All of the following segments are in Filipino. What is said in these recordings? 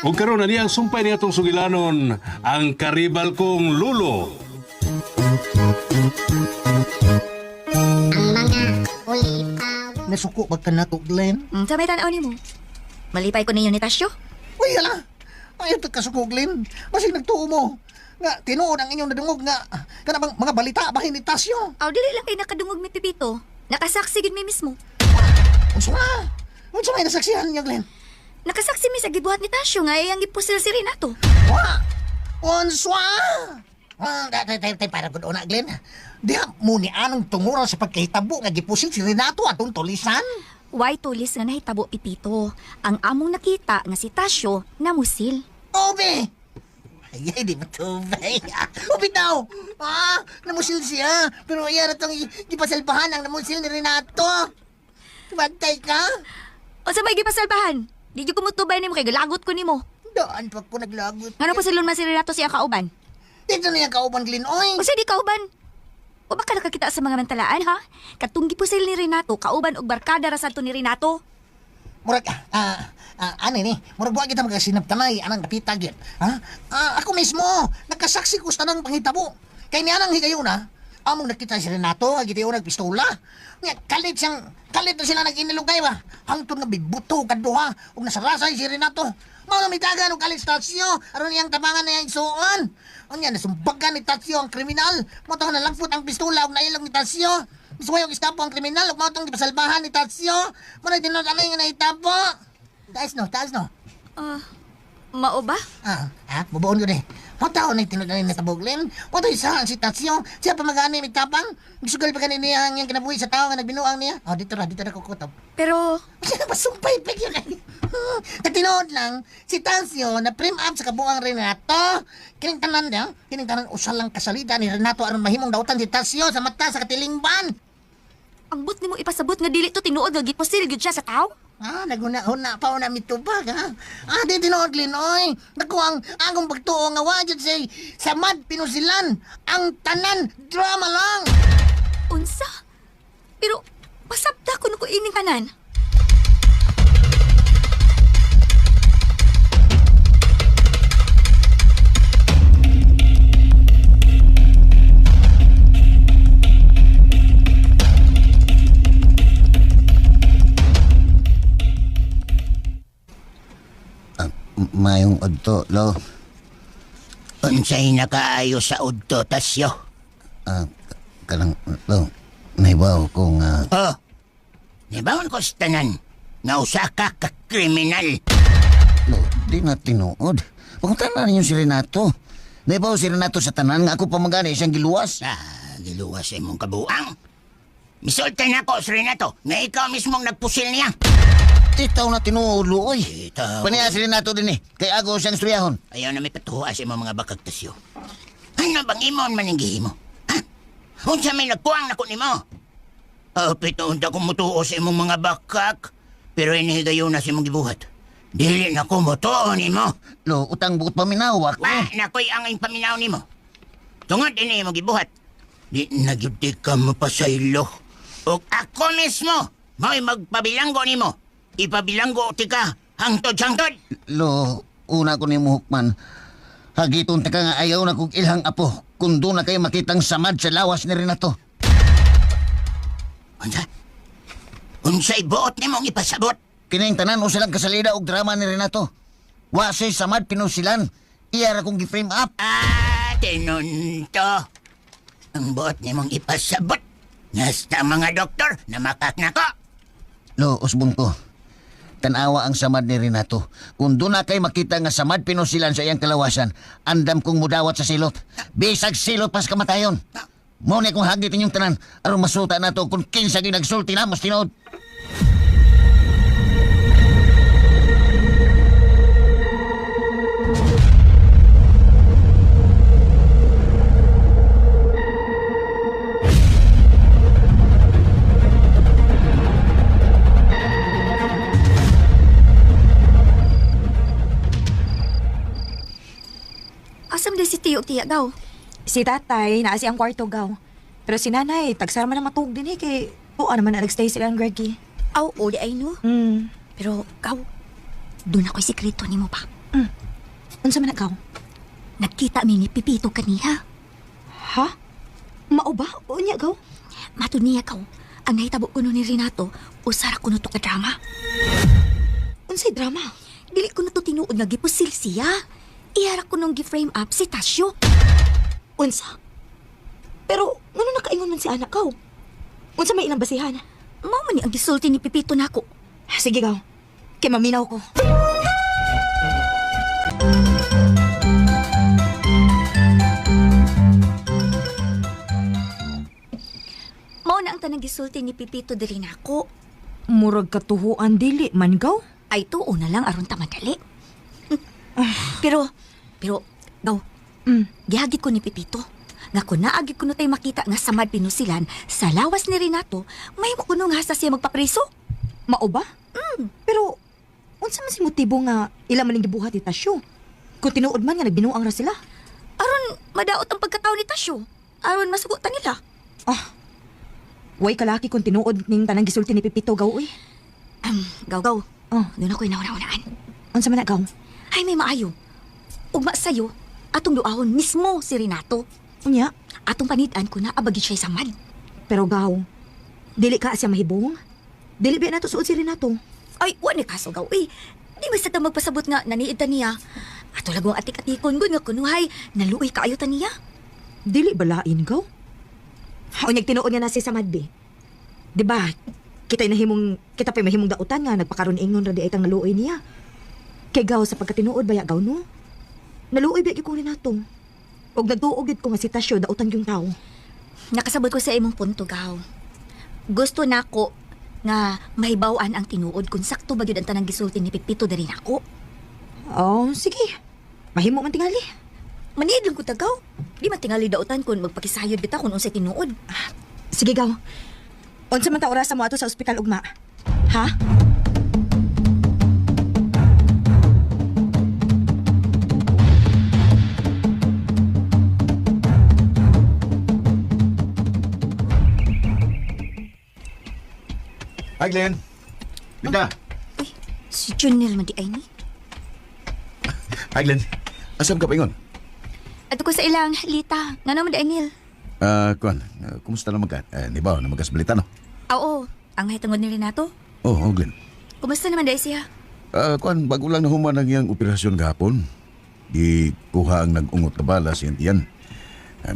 Ug karon na niyang sumpay niya itong sugilanon ang karibal kong lulo. Nasuko ba ka na to, Glenn? Sa may tanaw ni mo. Malipay ko ninyo ni Tasyo. Uy, ala! Ayaw to kasuko, Glenn. Masig nagtuo mo. Nga, tinuod ang inyong nadungog nga. Kanabang mga balita bahin ni Tasyo. Aw, dili lang kay nakadungog mi Pipito. Nakasaksi gid mi mismo. Unsa na? Unsa may nasaksihan niya, Glenn? Nakasaksi mi sa gibuhat ni Tasyo nga iyang gipusil si Renato. Wa! Unswa! Tay para gud una, Glenn. Diha mo ni anong tunguran sa pagkahitabo nga gipusin si Renato atong tulisan. Why tulis nga nahitabo Pipito? Ang among nakita nga si Tasyo namusil. Obe! Ay, di ba ito, bay? Obe daw! Namusil siya. Pero ayan na itong ipasalbahan ang namusil ni Renato. Bantay ka? O sa may gipasalbahan? Di ko kumutubay nimo kay galagot ko nimo. Daan pa ko naglagot. Ano pa silon man si Renato siya kauban? Dito na yung kauban, Glenn, oy! O sa di kauban? O baka nakakita sa mga mantalaan, ha? Katunggi po sila ni Renato, kauban og barkada ra sadto ni Renato. Murag, ano ni? Murag buwan kita magkasinabtanay, anang kapitag yan. Ako mismo, nakasaksi ko sa tanang panghitabo. Kay niya nang higayon, among nakita si Renato, agitiyo nagpistola. Nga, kalit na sila nag-inilugay ba? Hangtod nga bibuto, kaduha, ug nasarasay si Renato. Mga mitagan og kalit Tasyo, aron niyang tabangan na yung isuon. Unya, nasumbagan ni Tasyo ang kriminal. Matang nalagpot ang pistola ug nailog ni Tasyo. Isuway og istapo ang kriminal ug matang gipasalbahan ni Tasyo. Manay tinod alay nga naitapo. Taas no. Mao ba? Bubuon ko ni. Mataw na tinod alay na taboglin. Wato isa ang si Tasyo. Siya pa magani mitapang. Gisugal pa kanini ang yang kinabuhi sa tao nga nagbinuang niya. Dito na kukutob. Pero, Siya masumpay pa yun ay. Katinood lang, si Tasyo na prime up sa kabuang Renato. Kining tanan usal lang kasalida ni Renato aron mahimong dautan si Tasyo sa mata sa katilingban. ang but nimo ipasabot nga dili to tinuod nga gipusil gyud siya sa tao? Naguna-una pa una mitubag, di tinood, Linoy. Naku, ang agong pagtuo nga wajud say samad pinusilan. Ang tanan, drama lang. Unsa? Pero, pasabda ko ko ining kanan. Mayong udto, lo. Unsay nakaayo sa udto, Tasyo? Kanang, lo, naibaw kung, Oh, nibawon ko sa tanan nga usa ka kriminal. lo, di na tinuod. Pangutanan ninyo si Renato. Naibaw si Renato sa tanan nga ako pamagani siyang giluwas. Giluwas sa imong kabuang. Misultan ako sa Renato nga ikaw mismong nagpusil niya. Titaw na tinuod, lo, oy. Titaw. Paniya si Renato din kay ako siyang istoryahon. Ayaw na may patuwa sa imong mga bakag, Tasyo. Ano bang imon man yung gihimo? Unsa may nagkuang na ko nimo? Pitoon ta kung mutuo sa imong mga bakak. Pero inihigayon na sa imong gibuhat. Dili na ko mutuo nimo. Lo, utang buot paminaw ako. Nakoy ang paminaw nimo. Tungod ini imong gibuhat. Di na gyud ka mapasaylo. O ako mismo mo'y magpabilanggo nimo. Ipabilanggo ti ka hangtod-hangtod. Lo, una ko ni Muhukman. Hagiton ta ka nga ayaw na kong ilhang apo. Kung doon na kayo makitang samad sa lawas ni Renato. Unsay buot nimong ipasabot? Kining tanan o silang kasalida og drama ni Renato. Wasay samad pinusilan. Iya ra kong gi-frame up. Tinunto. Ang buot nimong ipasabot. Nasta mga doktor na makak na ko. Lo, usbon ko. Tanawa ang samad ni Renato. Kung doon na kayo makita nga samad pinusilan sa iyang kalawasan, andam kong mudawat sa silot. Bisag silot pas kamatayon. Muna kong hagit inyong tanan. Aron masuta na to kung kinsa ginagsulti na mas tinood. Asam di si Tiyo Tiya gaw? Si tatay, naa siyang kwarto gaw. Pero si nanay, tagsara man na matug din kay buwan naman na nagstay sila ang Greggy. Aw, uli ay no. Hmm. Pero, gaw, doon ako'y sikreto ni mo pa. Unsa man ikaw? Nagkita mi ni Pipito kaniha. Ha? Mao ba? Unya gaw? Matud niya kaw, ang nahitabo kuno ni Renato, usara kuno to ka drama. Unsay drama? Dili ko na to tinuod nga gipusil siya. Ihara ko nung gi-frame up si Tasyo. Unsa? Pero ngano nakaingon man si anak kaw? Unsa may ilang basihan? Mao man ni ang gisulti ni Pipito nako. Sige gaw. Kay maminaw ko. Mao na ang tanang gisulti ni Pipito diri nako. Murag katuhuan dili man gaw? Ay tuo na lang aron ta madali. pero gaw. Gihagit ko ni Pipito. Nga kung naagit ko na tayo makita nga samad pinusilan sa lawas ni Renato, may mo kuno nga hasta siya magpapriso. Mao ba? Pero unsa man si motibo nga ila man ning gibuhat ni Tasyo? Kung tinuod man nga nagbinuang ra sila. Aron madaot ang pagkatao ni Tasyo. Aron masugutan nila. Way kalaki kung tinuod ning tanang gisulti ni Pipito gaw uy. Gaw. Oh, Doon ako'y nauna-unaan. unsa man na gaw? Ay, may maayo. Ugma sa'yo, atong duahon mismo si Renato. Unya, Atong panidaan ko na abagi siya samad. pero gaw, dili ka siya mahibong? Dili ba nato suod si Renato? Ay, wala kaso gaw. Di ba sa magpasabot nga naniid ta niya? Ato lagong atik-atikon gud nga kunuhay, naluoy kaayo ta niya. Dili balain gaw? Unyag tinuod nga na si Samad be. Diba, kita pa mahimong dautan nga nagpakaroon ingon ra di ay tang naluoy niya. Kay gaw sa pagkatinuod baya gaw no? Naluoy ba ko rin nato? Og nagtuog gid ko nga si Tasyo dautan yung tao. Nakasabot ko sa imong punto gaw. Gusto nako nga mahibaw-an ang tinuod kung sakto ba gyud ang tanang gisulti ni Pipito diri nako. Oh, sige. Mahimo man tingali. Maniid lang ko tagaw. Di man tingali dautan kung magpakisayod bitaw kung unsay tinuod. Sige gaw. Unsa man ta oras mo ato sa ospital ugma? Ha? Hi, Glenn. Linda. Uy, si Junel man di ay ni. Hi, Glenn. Asam ka pa ingon? Ato ko sa ilang lita. Nga naman di ay Nil. Kuan, kumusta naman ka? Nibaw, na magkasbalita, no? Oo, ang hitungod ni Renato. Oh, Glenn. Kumusta naman dahil siya? Kuan, bago lang nahuman ang iyang operasyon gahapon. Kuha ang nag-ungot na bala siyang tiyan.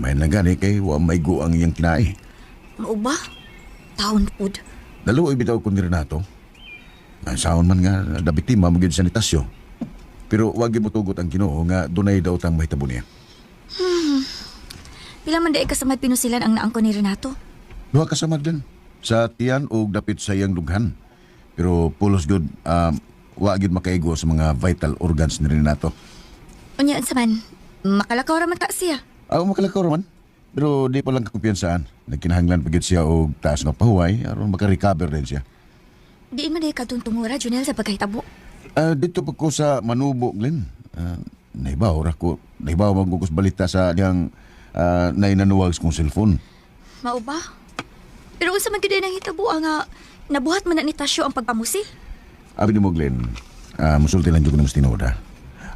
May lang gani kay wa may go ang iyang kinae. Mao ba? Taon pod. Dalawa ibitaw ko ni Renato. Saon man nga, dabitima magid sa nitasyo. Pero wag mo tugot ang Ginoo nga dunay daw tang mahitabo niya. Pila man dahil kasamad pinusilan ang naangko ni Renato? Duha ka samad din. Sa tiyan o dapit sa iyang lughan. Pero pulos good, wa gyud makaigo sa mga vital organs ni Renato. Unyaan sa man, makalakaw raman ta siya. Makalakaw raman. Pero di pa lang kakumpiyansaan. Nagkinahanglan pagit siya o taas nga pahuway aron makarecover din siya. Diin man dahil katungtungura, Junel, sa pagkahitabo. Dito pa ko sa Manubo, Glenn. Naibaw magkukos balita sa diyang nainanuwag kong cellphone. Mao ba? Pero unsa man gid nang hitabo nga nabuhat man na ni Tasyo ang pagpamusil? Abi ni mo, Glenn, musulti lang dyan ko na mas tinoda.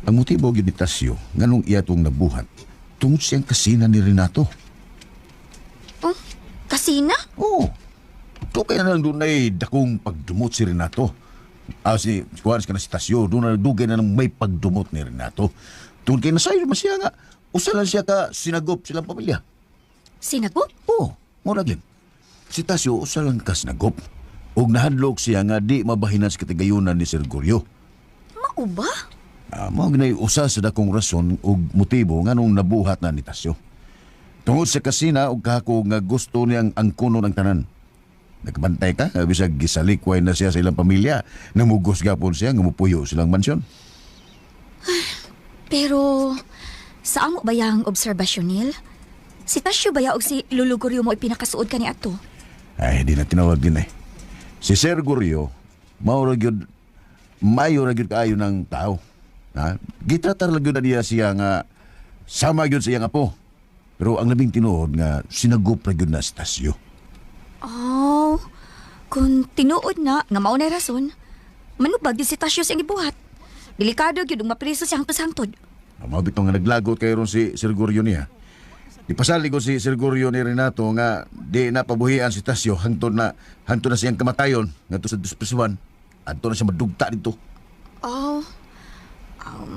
Ang motibo yun ni Tasyo, nganong iya itong nabuhat, tungod siyang kasina ni Renato. Oh, kasina? Oo. Ito kaya na lang doon ay dakong pagdumot si Renato. Si Juanes ka na si Tasyo, doon na dugay na ng may pagdumot ni Renato. Tungod kaya nasayo naman siya nga, usalan siya ka sinagop silang pamilya. Sinagop? Oo, mura Glenn. Si Tasyo usalan ka sinagop. Og nahadlok siya nga di mabahinan sa katigayunan ni Sir Goryo. Mao ba? Mao ginay usa sa dakong rason ug motibo nganong nabuhat na ni Tasyo. Tungod sa kasina ug kahako nga gusto niyang angkunon ang tanan. Nagbantay ka, bisag gisalikway na siya sa ilang pamilya, namugos gapon siya nga mupuyo silang mansyon. Pero sa amo ba yang obserbasyon nil? Si Tasyo ba ya og si Lolo Goryo mo ipinakasuod kani ato? Ay, di na tinawag din eh. Si Sir Goryo, mayo ra gyud kaayo ng tao. Gitratar lang gyud na niya siya nga sama gyud sa iyang apo. Pero ang labing tinuod nga sinagop ra gyud na sa Tasyo. Oh, kung tinuod na nga mao na rason, manubag din si Tasyo sa gibuhat. Delikado gyud ug mapriso siya hangtod-hangtod. Mabit nga naglagot kay ron si Sir Goryo niya. Di pasali ko si Sir Goryo ni Renato nga di na pabuhian si Tasyo hangtod na siyang kamatayon ngadto sa dispesuan. Adto na siya madugta dito. Oh.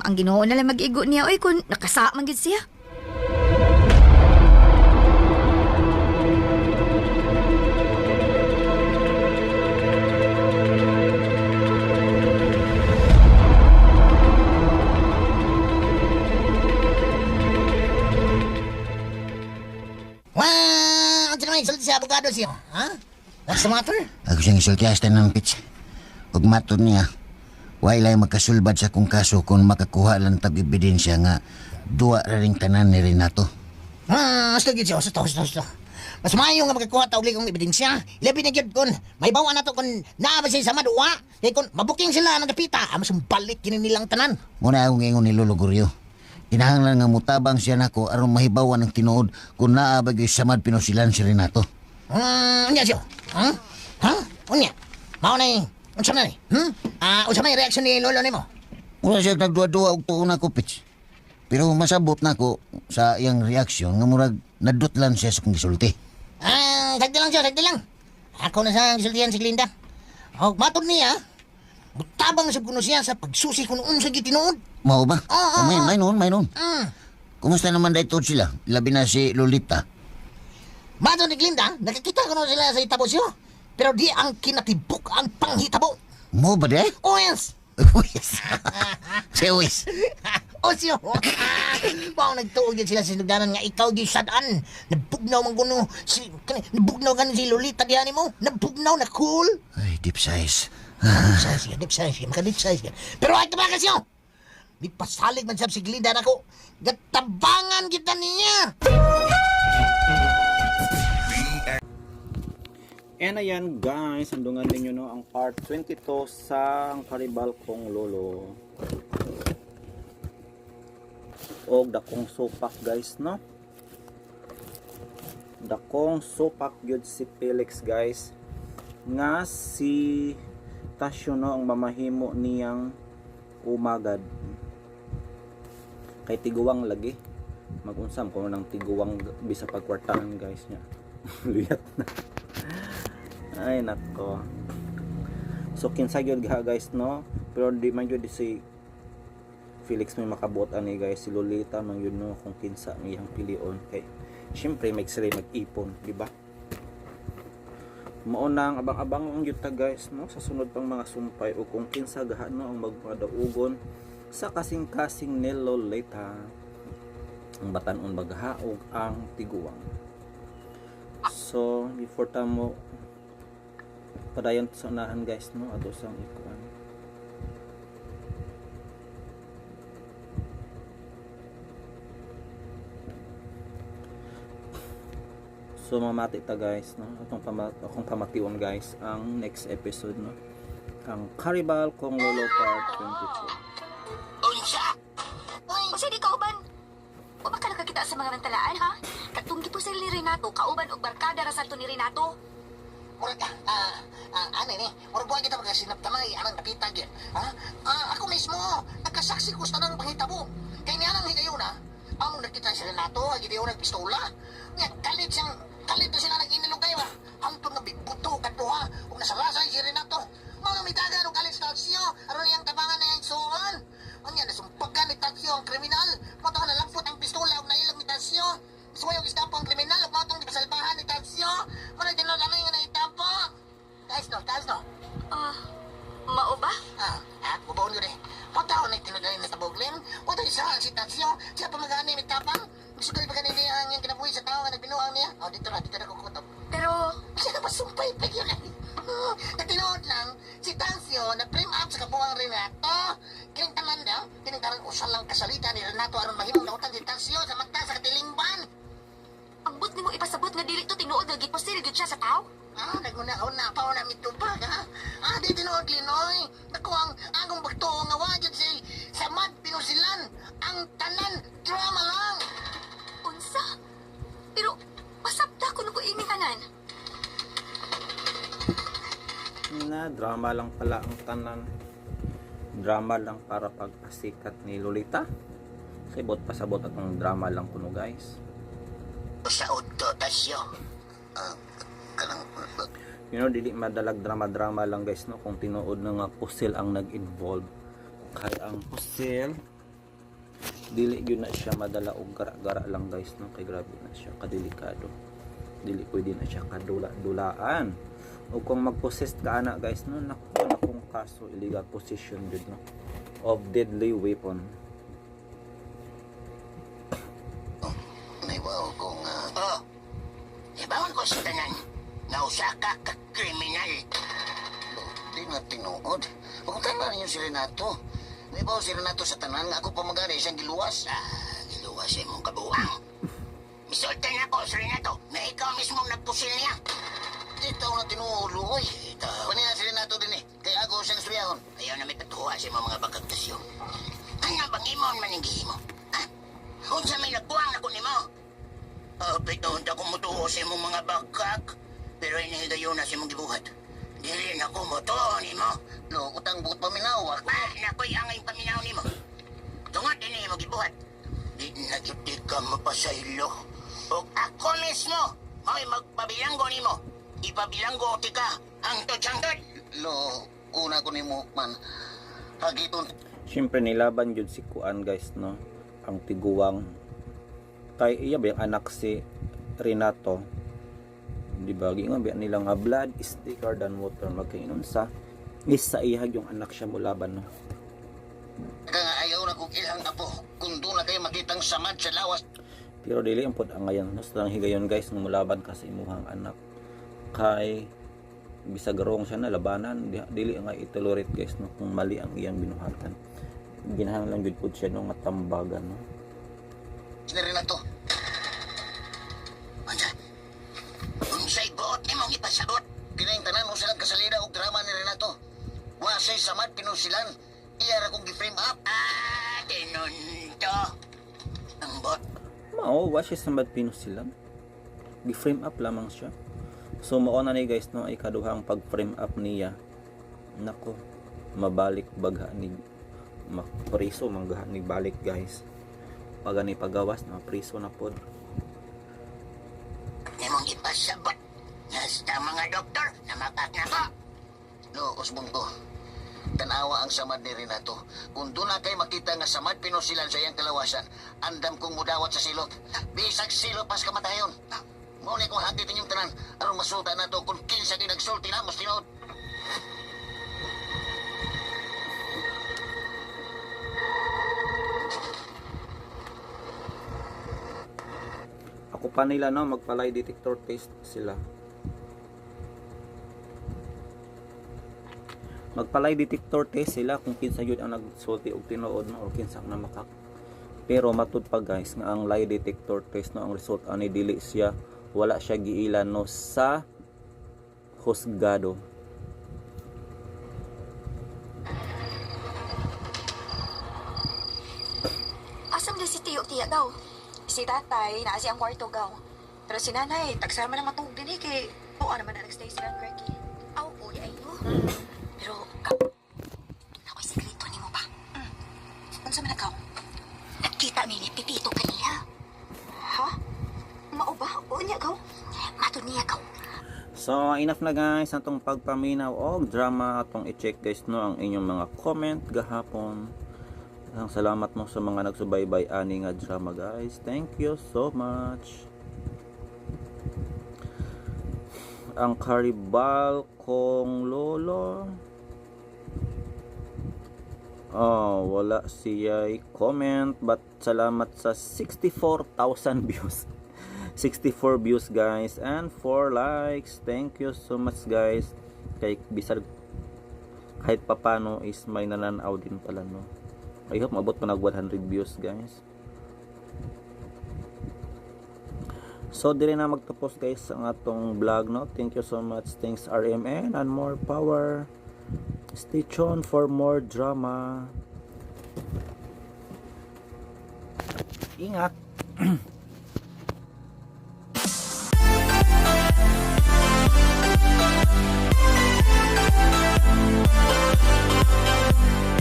Ang Ginoo na lang mag-igo niya oy kung nakasa man gid siya. Wah, ang tinamay, salit si abogado siya. Ha? What's the matter? Ako siyang isultiasta ng pitch. Ug matod niya, wailay magkasulbad sa kung kaso kung makakuha lang tag ebidensya nga duwa ra ring tanan ni Renato. Sige siya, susto. Mas maayo nga magkakuha ta og ligong ebidensya. Ilabi na gyud kun may bawa na to kun naa ba siya sa maduwa. Kay kun mabuking sila ng kapita, mas balik kini nilang tanan. Muna akong ingon ni Lolo Goryo. Kinahanglan nga mutabang siya nako aron mahibawan ng tinuod kung naa ba gyud samad pinusilan si Renato. Unya siya. Ha? Unya. Mao na unsa na ni? Unsa may reaksyon ni lolo nimo? Wala siya nagduwa-duwa og tuon ako, pitch. Pero masabot nako sa iyang reaksyon nga murag nadutlan siya sa kong gisulti. Sagdi lang. Ako na sa gisultihan si Glinda. Og matod niya, mutabang sa kuno siya sa pagsusi kung unsa gyud tinuod. Mao ba? Oo. May noon. Mm. Kumusta naman dayto sila? Labi na si Lolita. Matod ni Glinda, nakakita ko na sila sa itabo siya. Pero di ang kinatibok ang panghitabo. Mo ba de? O yes! Uwis. Si Uwis. O siya! Bang nagtuog din sila sa sinugdanan nga ikaw di sadaan. Nabugnaw man kuno. Nabugnaw ka si Lolita diyan mo. Nabugnaw na cool. Ay, deep size. Deep size. Maka-deep size ka. Pero ay ka siya! Di pasalig man sab si Glinda na ko. Gatabangan kita niya! And ayan guys, andungan ninyo no ang part 22 sa ang Karibal kong Lolo. Og dakong supak guys no. Dakong supak gyud si Felix guys. Nga si Tasyo no ang mamahimo niyang umagad. Kay tiguwang lagi. Magunsam ko nang tiguwang bisa pagkwartahan guys niya. Luyat na. Ay nako. So kinsa gyud ga guys no, pero di man gyud si Felix may makabot ani guys, si Lolita man gyud no kung kinsa ang iyang pilion kay syempre may sila mag-ipon, di ba? Mao nang abang-abang ang gyud ta guys no sa sunod pang mga sumpay o kung kinsa gaha no ang magpadaugon sa kasing-kasing ni Lolita. Ang batan-on maghaog ang tiguwang. So before tamo padayon sa unahan guys no ato sang ikuan. So mamati ta guys no akong pamation guys ang next episode no ang Karibal kong Lolo part 22. Unsa di kauban? O ba ka nakakita sa mga nantalaan ha? Katunggi po sila ni Renato kauban og barkada ra sa to ni Renato. Murag ni, murag buwan kita magkasinaptamay, anang kapita gyud. Ako mismo, nagkasaksi ko sa nang panghitabo. Kay niya nang higayon among nakita si Renato, agidiyo nagpistola. Nga, kalit na sila nag-inilong kayo Hangtod nga bigbuto kaduha, kung nasalasay si Renato. Mga mitagan o kalit sa taksyo, aron niyang tabangan na yung suwan. Anya, nasumpagan ni taksyo ang kriminal. Mato ka nalampot ang pistola o nailang ni taksyo. Gusto mo yung istapo ang kriminal o matong ipasalbahan ni taksyo. Muna dinod ano yung naitampo. Taas no. Mao ba? Bubaon yun Pataw na tinudalin na taboglin. Wata isahan si taksyo. Siya pa mag-ani may tapang. Gusto ko ipagan niya ang yung kinabuhi sa tao nga nagbinuang niya. Dito na kukutob. Pero Siya pa sumpay pa yun Natinood lang, si Tansyo na frame up sa kabuang Renato. Kining taman daw, tinagkarang usal lang kasalita ni Renato aron mahimong nautan si Tansyo sa magta sa katilingban. ambot nimo ipasabot nga dili to tinuod nga giposil gyud siya sa tao. Naguna-una pa na mitubag di tinood linoy. Naku ang agong bagtoo nga wajud si Samad Pinusilan. Ang tanan, drama lang. Unsa? Pero pasabta ko ko ini tanan. Na drama lang pala ang tanan. drama lang para pagpasikat ni Lolita. Sabot pasabot atong drama lang kuno guys. Sa udto, Tasyo. You know, dili madalag drama-drama lang guys, no? Kung tinuod na nga pusil ang nag-involve. Kaya ang pusil, dili yun na siya madala o gara-gara lang guys, no? Kay grabe na siya, kadelikado. Dili pwede na siya kadula-dulaan. O kung mag-possess ka ana guys, no? Naku, nakong kaso, illegal possession yun, no? Of deadly weapon. May wow kong... Oh, ibawon ko sa tanan. Nausa ka kriminal. Di na tinuod. Pagkutan na ninyo si Renato. May bawa si Renato sa tanan nga ako pamagari siyang giluwas. Giluwas sa imong kabuang. Misultan na ko, Sir Renato, na ikaw mismo nagpusil niya. Dito na tinuulo, oy. Panihan si Renato din eh. Kaya ako siyang suryahon. Ayaw na may patuwa sa mga bagagtasyo. Ano bang imon maninggihi mo? Ha? Kung sa may nagbuang na ko ni mo? Pitong da kong mutuo sa imong mga bagkak. Pero inihigayon na sa imong gibuhat. Dili na ko mutuo ni mo. Lo, utang buot paminaw. Nakoy angay paminaw ni mo. Tungod din imong gibuhat. Di na kita ka mapasaylo. O ako mismo, mo'y magpabilanggo ni mo. Ipabilanggo tika ang todsangtod. Lo, una ko ni mo man. Hagiton. Siyempre nilaban yun si Kuan guys, no? Ang tiguwang. Kay iya ba yung anak si Renato? Di ba? Nga ba nila nga blood is thicker than water. Magkainon sa isa ihag yung anak siya mo laban, no? Kaya ayaw na kong ilang apo. Kung doon na kayo makitang samad sa lawas. Pero dili ang pod ang ngayon. Gusto lang higayon guys ng mulaban ka sa imuhang anak. Kay bisag rong siya na labanan. Dili nga itolerate guys, no? Kung mali ang iyang binuhatan. Ginahan lang yun po siya no nga tambagan, no? Si Renato. Anja, unsay buot ni mong ipasagot? Pinaintanan mo silang kasalida og drama ni Renato. Wasay samad pinusilan. Iya ra kong gi-frame up. Tinunto. Ang bot. Mao, wa siya sa mad pinusilan. Gi-frame up lamang siya. So mao na ni guys, no, ay kaduhang pag-frame up niya. Nako, mabalik bagha ni mapriso manggaha ni balik guys. Pag ni pagawas na priso na pod. Ni mong ipasabot. Nasta mga doktor na makat na ko. Lo, usbong ko. Tanawa ang samad ni Renato. Kung doon na kayo makita nga samad pinusilan sa iyang kalawasan, andam kong mudawat sa silot. Bisag silot pas kamatayon. Mauni kong hagit inyong tanan. Aron masulta na to kung kinsa din nagsulti na mas tinod. Ako pa nila no, magpalay detector test sila. Magpalay detector test sila kung kinsa yun ang nagsulti og tinuod no, o kinsa ang namakak. Pero matud pa guys nga ang lie detector test no, ang result ani dili siya, wala siya giilan no sa husgado. Asam na si Tiya daw. Si tatay, naa siyang kwarto gaw. Pero si nanay, tagsama na matug din eh, kay buwan naman na nagstay silang Greggy. Aw, uy, ay no. Pero, ako'y sekreto ni mo ba? Unsa man ikaw? Nakita mi ni Pipito kaniya. Ha? Mao ba? O niya gaw? Mato niya gaw. So enough na guys atong pagpaminaw og drama atong i-check guys no ang inyong mga comment gahapon. Ang salamat mo sa mga nagsubaybay ani nga drama guys. Thank you so much. Ang karibal kong lolo. Oh, wala siya comment but salamat sa 64,000 views. 64 views guys and 4 likes. Thank you so much guys. Kay bisag kahit papano is may nananaw din pala no. I hope mabot pa nag 100 views guys. So dire na magtapos guys ang atong vlog no. Thank you so much. Thanks RMN and more power. Stay tuned for more drama. Ingat.